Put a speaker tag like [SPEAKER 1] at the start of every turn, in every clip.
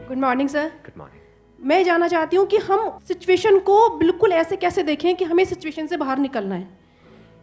[SPEAKER 1] Good morning sir.
[SPEAKER 2] Good morning.
[SPEAKER 1] मैं जानना चाहती हूँ कि हम सिचुएशन को बिल्कुल ऐसे कैसे देखें कि हमें सिचुएशन से बाहर निकलना है।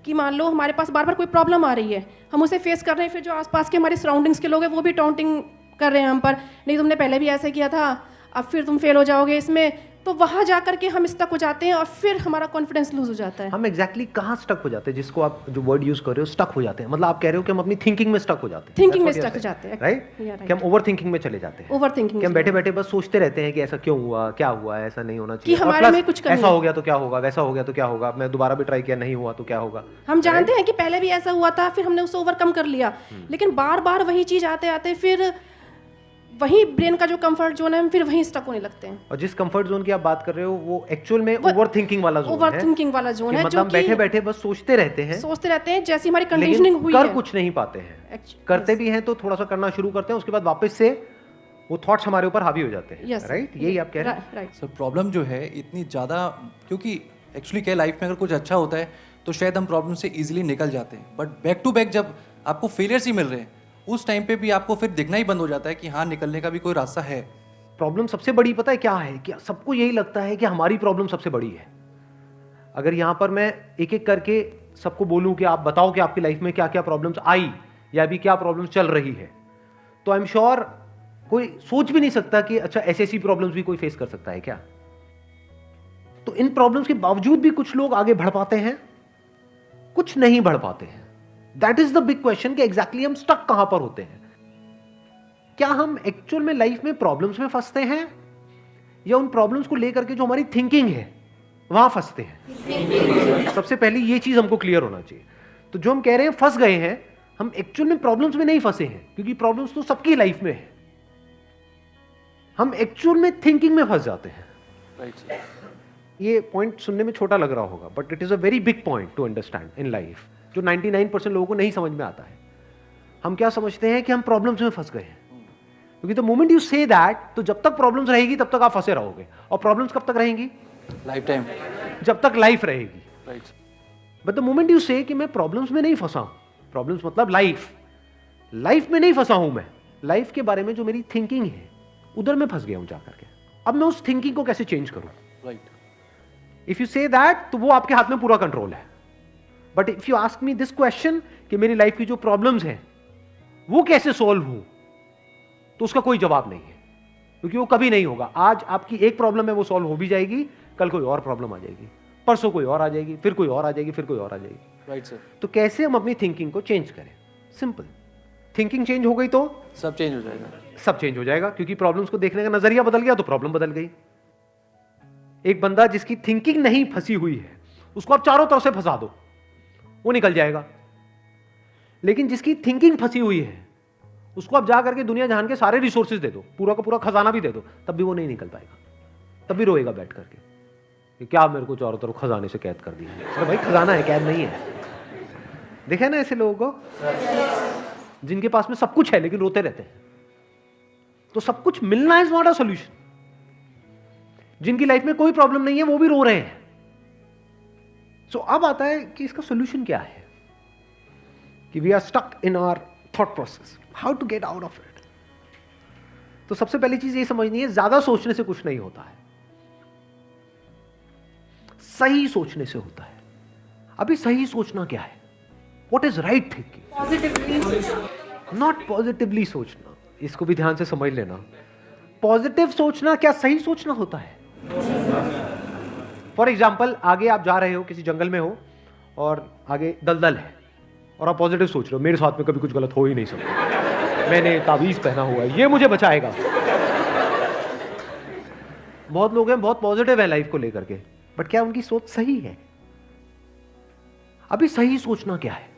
[SPEAKER 1] कि मान लो हमारे पास बार बार कोई प्रॉब्लम आ रही है, हम उसे फेस कर रहे हैं, फिर जो आसपास के हमारे सराउंडिंग्स के लोग हैं वो भी टाउंटिंग कर रहे हैं हम पर, नहीं तुमने पहले भी ऐसे किया था, अब फिर तुम फेल हो जाओगे इसमें, तो वहाँ जा करके हम स्टक हो जाते हैं और फिर हमारा कॉन्फिडेंस लूज हो जाता है।
[SPEAKER 2] हम एग्जैक्टली कहाँ स्टक हो जाते हैं, जिसको आप जो वर्ड यूज कर रहे हो स्टक हो जाते हैं, मतलब आप कह रहे हो कि हम अपनी थिंकिंग में स्टक हो जाते हैं।
[SPEAKER 1] थिंकिंग में स्टक हो जाते हैं,
[SPEAKER 2] राइट? कि हम ओवर थिंकिंग में चले जाते हैं।
[SPEAKER 1] ओवर थिंकिंग
[SPEAKER 2] कि हम बैठे बैठे बस सोचते रहते हैं कि ऐसा क्यों हुआ, क्या हुआ, ऐसा नहीं होना चाहिए,
[SPEAKER 1] कि हमारे में कुछ कमी
[SPEAKER 2] ऐसा हो गया तो क्या होगा, वैसा हो गया तो क्या होगा, मैं दोबारा भी ट्राई किया नहीं हुआ तो क्या होगा।
[SPEAKER 1] हम जानते हैं कि पहले भी ऐसा हुआ था, फिर हमने उसे ओवरकम कर लिया, लेकिन बार बार वही चीज आते आते फिर वही ब्रेन का जो कंफर्ट जोन है हम फिर वहीं स्टक होने लगते हैं।
[SPEAKER 2] और जिस कंफर्ट जोन की आप बात कर रहे हो वो एक्चुअल में ओवर थिंकिंग वाला जोन है।
[SPEAKER 1] ओवर थिंकिंग वाला जोन है,
[SPEAKER 2] मतलब बैठे बैठे बस सोचते रहते हैं
[SPEAKER 1] जैसी हमारी कंडीशनिंग हुई है,
[SPEAKER 2] कर कुछ नहीं पाते हैं। करते भी हैं तो थोड़ा सा करना शुरू करते हैं, उसके बाद वापस से वो थॉट्स हमारे ऊपर हावी हो जाते हैं। राइट? यही आप कह रहे हैं।
[SPEAKER 1] राइट
[SPEAKER 3] सर, प्रॉब्लम जो है इतनी ज़्यादा, क्योंकि एक्चुअली क्या लाइफ में अगर कुछ अच्छा होता है तो शायद हम प्रॉब्लम से इजीली निकल जाते हैं, बट बैक टू बैक जब आपको फेलियर्स ही मिल रहे हैं उस टाइम पे भी आपको फिर दिखना ही बंद हो जाता है कि हाँ, निकलने का भी कोई रास्ता है।
[SPEAKER 2] प्रॉब्लम सबसे बड़ी पता है क्या है, कि सबको यही लगता है कि हमारी प्रॉब्लम सबसे बड़ी है। अगर यहां पर मैं एक एक करके सबको बोलूं कि आप बताओ कि आपकी लाइफ में क्या क्या प्रॉब्लम्स आई या अभी क्या प्रॉब्लम्स चल रही है, तो आई एम श्योर कोई सोच भी नहीं सकता कि अच्छा ऐसी प्रॉब्लम्स भी कोई फेस कर सकता है क्या। तो इन प्रॉब्लम्स के बावजूद भी कुछ लोग आगे बढ़ पाते हैं, कुछ नहीं बढ़ पाते हैं। That is the big question कि एग्जैक्टली हम स्टक कहां पर होते हैं। क्या हम एक्चुअल में लाइफ में प्रॉब्लम्स में फंसते हैं या उन प्रॉब्लम्स को लेकर के जो हमारी थिंकिंग है वहां फंसते हैं? सबसे पहले ये चीज हमको क्लियर होना चाहिए। तो जो हम कह रहे हैं फंस गए हैं, हम एक्चुअल में प्रॉब्लम्स में नहीं फंसे हैं, क्योंकि प्रॉब्लम्स तो सबकी लाइफ में है। हम एक्चुअल में थिंकिंग में फंस जाते हैं।
[SPEAKER 3] Right sir.
[SPEAKER 2] ये पॉइंट सुनने में छोटा लग रहा होगा, but it is a very big point two understand in life, जो 99% लोगों को नहीं समझ में आता है। हम क्या समझते हैं कि हम प्रॉब्लम्स में फंस गए हैं, क्योंकि the moment you say that, तो जब तक प्रॉब्लम्स रहेगी तब तक आप फंसे रहोगे। और प्रॉब्लम्स कब तक रहेंगी?
[SPEAKER 3] Life time.
[SPEAKER 2] जब तक लाइफ रहेगी।
[SPEAKER 3] Right.
[SPEAKER 2] But the moment you से कि मैं प्रॉब्लम्स में नहीं फंसा हूं, प्रॉब्लम्स मतलब लाइफ में नहीं फंसा हूं, मैं लाइफ के बारे में जो मेरी थिंकिंग है उधर मैं फंस गया हूं जाकर के। अब मैं उस थिंकिंग को कैसे चेंज करूं?
[SPEAKER 3] Right.
[SPEAKER 2] If you say that, तो वो आपके हाथ में पूरा कंट्रोल है। But if you ask me this question कि मेरी लाइफ की जो प्रॉब्लम्स हैं वो कैसे सॉल्व हो, तो उसका कोई जवाब नहीं है, क्योंकि वो कभी नहीं होगा। आज आपकी एक प्रॉब्लम है, वो सॉल्व हो भी जाएगी, कल कोई और प्रॉब्लम आ जाएगी, परसों कोई और आ जाएगी, फिर कोई और आ जाएगी, फिर कोई और आ जाएगी।
[SPEAKER 3] Right sir.
[SPEAKER 2] तो कैसे हम अपनी थिंकिंग को चेंज करें? सिंपल। थिंकिंग चेंज हो गई तो
[SPEAKER 3] सब चेंज हो जाएगा।
[SPEAKER 2] सब चेंज हो जाएगा, क्योंकि प्रॉब्लम्स को देखने का नजरिया बदल गया तो प्रॉब्लम बदल गई। एक बंदा जिसकी थिंकिंग नहीं फंसी हुई है, उसको आप चारों तरफ से फंसा दो, वो निकल जाएगा। लेकिन जिसकी थिंकिंग फंसी हुई है, उसको आप जा करके दुनिया जहान के सारे रिसोर्सेज दे दो, पूरा का पूरा खजाना भी दे दो, तब भी वो नहीं निकल पाएगा। तब भी रोएगा बैठ करके कि क्या मेरे को चारों तरफ खजाने से कैद कर दिया। अरे भाई, खजाना है, कैद नहीं है। देखे ना ऐसे लोगों को जिनके पास में सब कुछ है लेकिन रोते रहते हैं। तो सब कुछ मिलना इज नॉट अ सॉल्यूशन। जिनकी लाइफ में कोई प्रॉब्लम नहीं है वो भी रो रहे हैं। सो अब आता है कि इसका सॉल्यूशन क्या है, कि we are stuck in our thought process, how to get out of it. तो सबसे पहली चीज ये समझनी है, ज्यादा सोचने से कुछ नहीं होता है, सही सोचने से होता है। अभी सही सोचना क्या है? What is right thinking, not positively सोचना। इसको भी ध्यान से समझ लेना। पॉजिटिव सोचना क्या सही सोचना होता है? फॉर एग्जाम्पल, आगे आप जा रहे हो, किसी जंगल में हो और आगे दलदल है, और आप पॉजिटिव सोच रहे हो, मेरे साथ में कभी कुछ गलत हो ही नहीं सकता, मैंने तावीज पहना हुआ है, ये मुझे बचाएगा। बहुत लोग हैं बहुत पॉजिटिव है लाइफ को लेकर के, बट क्या उनकी सोच सही है? अभी सही सोचना क्या है?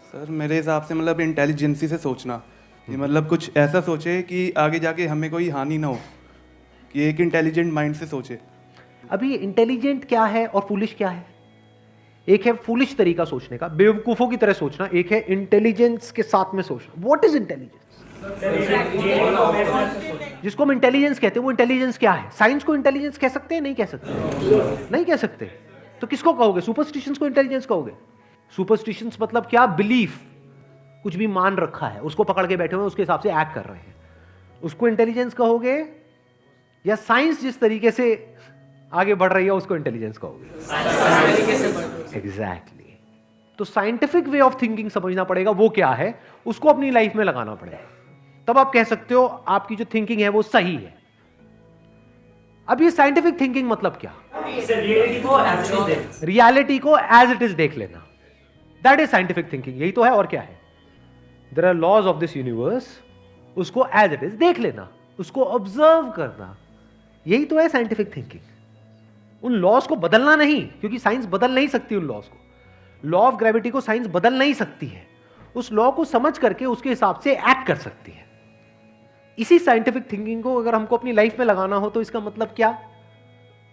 [SPEAKER 4] सर, मेरे हिसाब से मतलब इंटेलिजेंसी से सोचना, कि मतलब कुछ ऐसा सोचे कि आगे जाके हमें कोई हानि ना हो, कि एक इंटेलिजेंट माइंड से सोचे।
[SPEAKER 2] अभी इंटेलिजेंट क्या है और फूलिश क्या है? एक है फूलिश तरीका सोचने का, बेवकूफों की तरह सोचना, एक है इंटेलिजेंस के साथ में सोचना। What is intelligence? जिसको हम इंटेलिजेंस कहते हैं वो इंटेलिजेंस क्या है? साइंस को इंटेलिजेंस कह सकते हैं? नहीं कह सकते। नहीं कह सकते। तो किसको कहोगे? सुपरस्टिशंस को इंटेलिजेंस कहोगे? सुपरस्टिशंस मतलब क्या? बिलीफ, कुछ भी मान रखा है, उसको पकड़ के बैठे हुए हैं, उसके हिसाब से एक्ट कर रहे हैं, उसको इंटेलिजेंस कहोगे या साइंस जिस तरीके से आगे बढ़ रही है उसको इंटेलिजेंस कहोगे? एग्जैक्टली। तो साइंटिफिक वे ऑफ थिंकिंग समझना पड़ेगा, वो क्या है, उसको अपनी लाइफ में लगाना पड़ेगा, तब आप कह सकते हो आपकी जो थिंकिंग है वो सही है। अब ये साइंटिफिक थिंकिंग मतलब क्या? रियलिटी को एज इट इज देख लेना, दैट इज साइंटिफिक थिंकिंग। यही तो है, और क्या है? There are laws of this universe, उसको एज इट इज देख लेना, उसको ऑब्जर्व करना, यही तो है साइंटिफिक थिंकिंग। उन लॉज को बदलना नहीं, क्योंकि साइंस बदल नहीं सकती उन लॉज को। लॉ ऑफ ग्रेविटी को साइंस बदल नहीं सकती है, उस लॉ को समझ करके उसके हिसाब से एक्ट कर सकती है। इसी साइंटिफिक थिंकिंग को अगर हमको अपनी लाइफ में लगाना हो तो इसका मतलब क्या?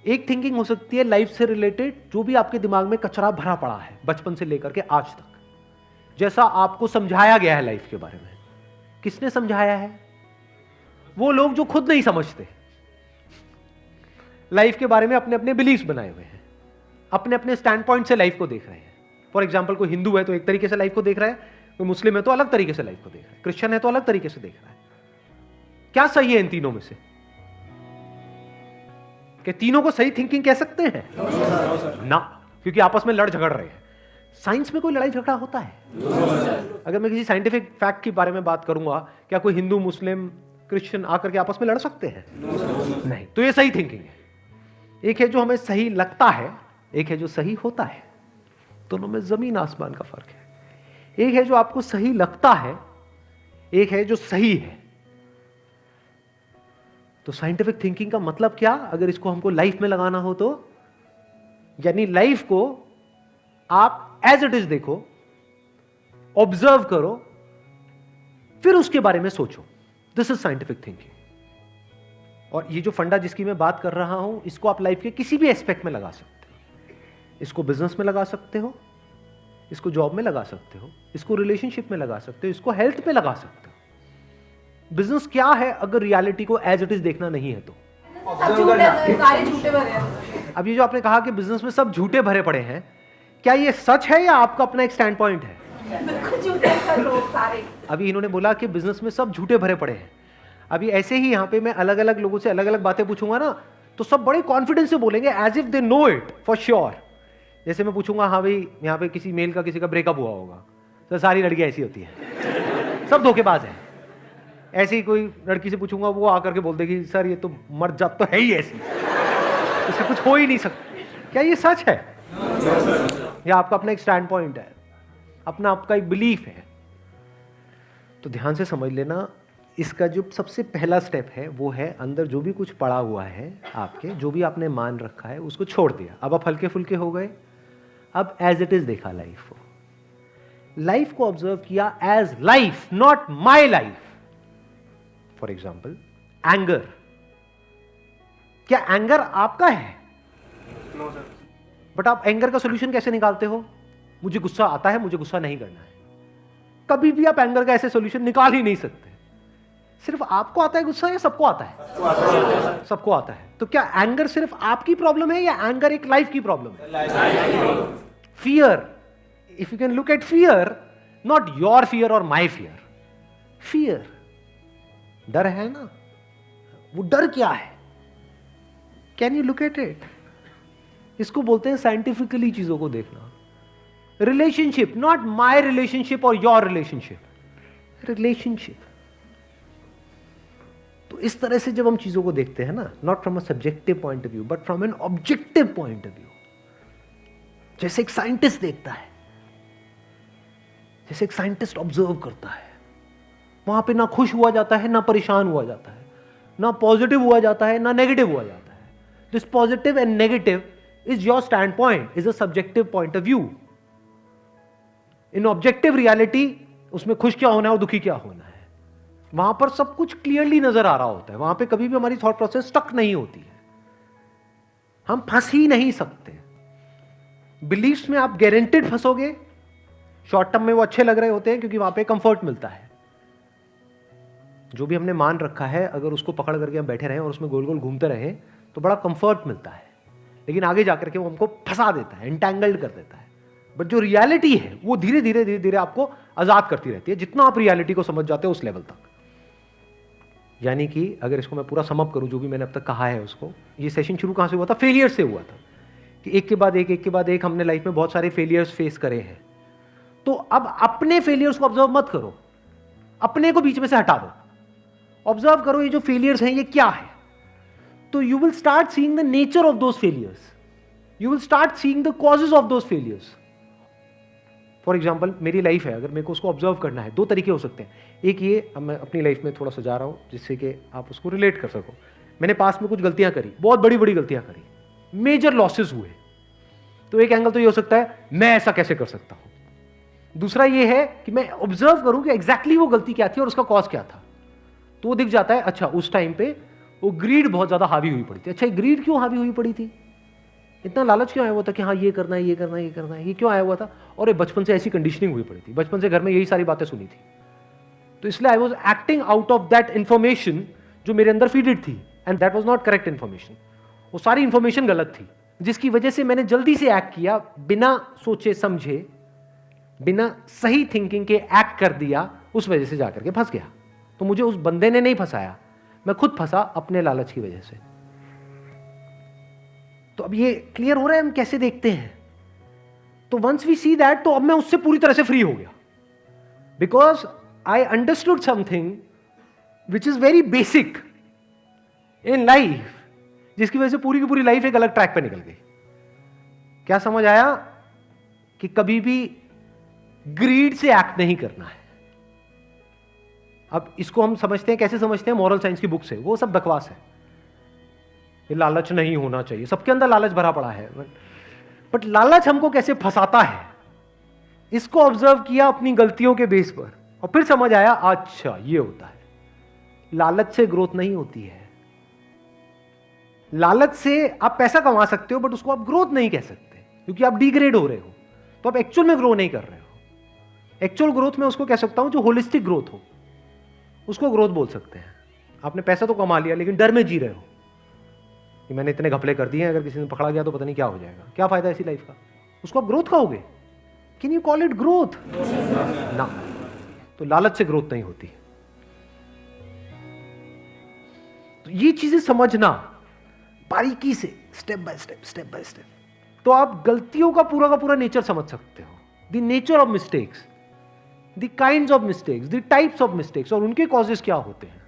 [SPEAKER 2] एक थिंकिंग हो सकती है लाइफ से रिलेटेड, जो भी आपके दिमाग में कचरा भरा पड़ा है बचपन से लेकर के आज तक, जैसा आपको समझाया गया है लाइफ के बारे में। किसने समझाया है? वो लोग जो खुद नहीं समझते, लाइफ के बारे में अपने अपने बिलीफ्स बनाए हुए हैं, अपने अपने स्टैंड पॉइंट से लाइफ को देख रहे हैं। फॉर एग्जाम्पल, कोई हिंदू है तो एक तरीके से लाइफ को देख रहा है, कोई मुस्लिम है तो अलग तरीके से लाइफ को देख रहा है, क्रिश्चियन है तो अलग तरीके से देख रहा है। क्या सही है इन तीनों में से? कि तीनों को सही थिंकिंग कह सकते हैं? ना, क्योंकि आपस में लड़ झगड़ रहे हैं। साइंस में कोई लड़ाई झगड़ा होता है? अगर मैं किसी साइंटिफिक फैक्ट के बारे में बात करूंगा, क्या कोई हिंदू, मुस्लिम, क्रिश्चियन आकर के आपस में लड़ सकते हैं? नहीं। तो ये सही थिंकिंग है। एक है जो हमें सही लगता है, एक है जो सही होता है। दोनों में जमीन आसमान का फर्क है। एक है जो आपको सही लगता है, एक है जो सही है। तो साइंटिफिक थिंकिंग का मतलब क्या, अगर इसको हमको लाइफ में लगाना हो तो? यानी लाइफ को आप एज इट इज देखो, ऑब्जर्व करो, फिर उसके बारे में सोचो। This is scientific thinking. और ये जो फंडा जिसकी मैं बात कर रहा हूं, इसको आप लाइफ के किसी भी एस्पेक्ट में लगा सकते हो। इसको बिजनेस में लगा सकते हो, इसको जॉब में लगा सकते हो, इसको रिलेशनशिप में लगा सकते हो, इसको हेल्थ में लगा सकते हो। बिजनेस क्या है अगर रियलिटी को एज इट इज देखना नहीं है तो?
[SPEAKER 1] सारे झूठे भरे हैं।
[SPEAKER 2] अब ये जो आपने कहा कि बिजनेस में सब झूठे भरे पड़े हैं, क्या ये सच है या आपका अपना एक स्टैंड पॉइंट है?
[SPEAKER 1] बिल्कुल झूठे हैं लोग सारे।
[SPEAKER 2] अभी इन्होंने बोला कि बिजनेस में सब झूठे भरे पड़े हैं। अभी ऐसे ही यहाँ पे मैं अलग अलग लोगों से अलग अलग बातें पूछूंगा ना, तो सब बड़े कॉन्फिडेंस से बोलेंगे, as if they know it for sure. जैसे मैं पूछूंगा, हाँ भाई यहाँ पे किसी मेल का किसी का ब्रेकअप हुआ होगा, तो सारी लड़कियां ऐसी होती हैं, सब धोखेबाज हैं। ऐसे ही कोई लड़की से पूछूंगा, वो आकर के बोल देगी, सर ये तो मर्द जात तो है ही ऐसी, इसका कुछ हो ही नहीं सकता। क्या ये सच है? या आपका अपना एक स्टैंड पॉइंट है, अपना आपका एक बिलीफ है? तो ध्यान से समझ लेना, इसका जो सबसे पहला स्टेप है वो है अंदर जो भी कुछ पड़ा हुआ है आपके, जो भी आपने मान रखा है उसको छोड़ दिया। अब आप हल्के फुल्के हो गए, अब एज इट इज देखा लाइफ को, लाइफ को ऑब्जर्व किया as life, not my life. For example, anger, क्या एंगर आपका है? बट आप एंगर का सोल्यूशन कैसे निकालते हो? मुझे गुस्सा आता है, मुझे गुस्सा नहीं करना है। कभी भी आप एंगर का ऐसे सोल्यूशन निकाल ही नहीं सकते। सिर्फ आपको आता है गुस्सा या सबको आता है? सबको आता है। तो क्या एंगर सिर्फ आपकी प्रॉब्लम है या एंगर एक लाइफ की प्रॉब्लम है? Fear, if you can look at fear, not your fear और माई फियर, फियर, डर है ना, वो डर क्या है? Can you look at it? इसको बोलते हैं साइंटिफिकली चीजों को देखना। रिलेशनशिप, नॉट माई रिलेशनशिप और योर रिलेशनशिप, रिलेशनशिप। तो इस तरह से जब हम चीजों को देखते हैं ना, not from a subjective point of view but from an objective point of view, जैसे एक साइंटिस्ट देखता है, जैसे एक साइंटिस्ट ऑब्जर्व करता है, वहां पे ना खुश हुआ जाता है, ना परेशान हुआ जाता है, ना पॉजिटिव हुआ जाता है, ना नेगेटिव हुआ जाता है। This positive and negative is your stand point, is a subjective point of view. In objective reality, उसमें खुश क्या होना है और दुखी क्या होना है, वहां पर सब कुछ क्लियरली नजर आ रहा होता है। वहां पे कभी भी हमारी थॉट प्रोसेस स्टक नहीं होती है, हम फंस ही नहीं सकते। बिलीफ्स में आप गारंटेड फंसोगे। शॉर्ट टर्म में वो अच्छे लग रहे होते हैं क्योंकि वहां पे कंफर्ट मिलता है। जो भी हमने मान रखा है, अगर उसको पकड़ करके हम बैठे रहें और उसमें गोल गोल घूमते रहें तो बड़ा कंफर्ट मिलता है, लेकिन आगे जाकर के वो हमको फंसा देता है, एंटैंगल्ड कर देता है। बट जो रियलिटी है वो धीरे धीरे आपको आजाद करती रहती है, जितना आप रियलिटी को समझ जाते हो उस लेवल तक। यानी कि अगर इसको मैं पूरा समअप करूं, जो भी मैंने अब तक कहा है उसको, ये सेशन शुरू कहाँ से हुआ था? फेलियर से हुआ था कि एक के बाद एक हमने लाइफ में बहुत सारे फेलियर्स फेस करे हैं। तो अब अपने फेलियर्स को ऑब्जर्व मत करो, अपने को बीच में से हटा दो, ऑब्जर्व करो ये जो फेलियर्स हैं ये क्या है। तो you will start seeing the nature of those failures, you will start seeing the causes of those failures. For example मेरी लाइफ है, अगर मेरे को उसको ऑब्जर्व करना है, दो तरीके हो सकते हैं। एक ये, अब मैं अपनी लाइफ में थोड़ा सजा रहा हूं जिससे कि आप उसको रिलेट कर सको। मैंने पास में कुछ गलतियां करी, बहुत बड़ी बड़ी गलतियां करी, मेजर लॉसेस हुए। तो एक एंगल तो ये हो सकता है मैं ऐसा कैसे कर सकता हूं। दूसरा ये है कि मैं ऑब्जर्व करूं कि एग्जैक्टली वो गलती क्या थी और उसका कॉज क्या था। तो वो दिख जाता है, अच्छा उस टाइम पे वो ग्रीड बहुत ज्यादा हावी हुई पड़ी थी। अच्छा ये ग्रीड क्यों हावी हुई पड़ी थी, इतना लालच क्यों आया हुआ था कि हाँ ये करना है, ये करना है, ये करना है, ये क्यों आया हुआ था? और ये बचपन से ऐसी कंडीशनिंग हुई पड़ी थी, बचपन से घर में यही सारी बातें सुनी थी। तो इसलिए I was acting out of that information जो मेरे अंदर फीडेड थी, and that was not correct information. वो सारी इंफॉर्मेशन गलत थी, जिसकी वजह से मैंने जल्दी से एक्ट किया, बिना सोचे समझे, बिना सही थिंकिंग के एक्ट कर दिया, उस वजह से जाकर के फंस गया। तो मुझे उस बंदे ने नहीं फंसाया, मैं खुद फंसा अपने लालच की वजह से। तो अब ये क्लियर हो रहा है हम कैसे देखते हैं। तो वंस वी सी दैट, तो अब मैं उससे पूरी तरह से फ्री हो गया, because I understood something which is very basic in life, जिसकी वजह से पूरी की पूरी लाइफ एक अलग ट्रैक पे निकल गई। क्या समझ आया? कि कभी भी ग्रीड से एक्ट नहीं करना है। अब इसको हम समझते हैं, कैसे समझते हैं? मॉरल साइंस की बुक से। वो सब बकवास है, ये लालच नहीं होना चाहिए, सबके अंदर लालच भरा पड़ा है। बट लालच हमको कैसे फंसाता है, इसको ऑब्जर्व किया अपनी गलतियों के बेस पर, और फिर समझ आया अच्छा ये होता है। लालच से ग्रोथ नहीं होती है। लालच से आप पैसा कमा सकते हो, बट उसको आप ग्रोथ नहीं कह सकते, क्योंकि आप डिग्रेड हो रहे हो, तो आप एक्चुअल में ग्रो नहीं कर रहे हो। एक्चुअल ग्रोथ में उसको कह सकता हूं जो होलिस्टिक ग्रोथ हो, उसको ग्रोथ बोल सकते हैं। आपने पैसा तो कमा लिया, लेकिन डर में जी रहे हो कि मैंने इतने घपले कर दिए हैं, अगर किसी ने पकड़ा गया तो पता नहीं क्या हो जाएगा, क्या फायदा ऐसी लाइफ का। उसको आप ग्रोथ कहोगे? Can you call it growth? ना। तो लालच से ग्रोथ नहीं होती। तो ये चीजें समझना बारीकी से, स्टेप बाय स्टेप, तो आप गलतियों का पूरा नेचर समझ सकते हो। The nature of mistakes, the kinds of mistakes, the types of mistakes, और उनके कॉजेस क्या होते हैं।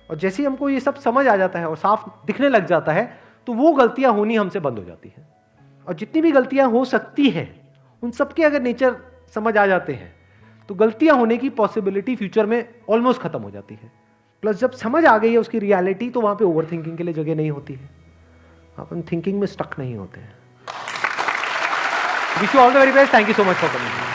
[SPEAKER 2] और जैसे ही हमको ये सब समझ आ जाता है और साफ दिखने लग जाता है, तो वो गलतियां होनी हमसे बंद हो जाती हैं। और जितनी भी गलतियां हो सकती हैं, उन सबके अगर नेचर समझ आ जाते हैं, तो गलतियां होने की पॉसिबिलिटी फ्यूचर में ऑलमोस्ट खत्म हो जाती है। प्लस जब समझ आ गई है उसकी रियलिटी, तो वहां पे ओवर थिंकिंग के लिए जगह नहीं होती है, अपन थिंकिंग में स्टक नहीं होते हैं। Wish you all the very best. Thank you so much for coming.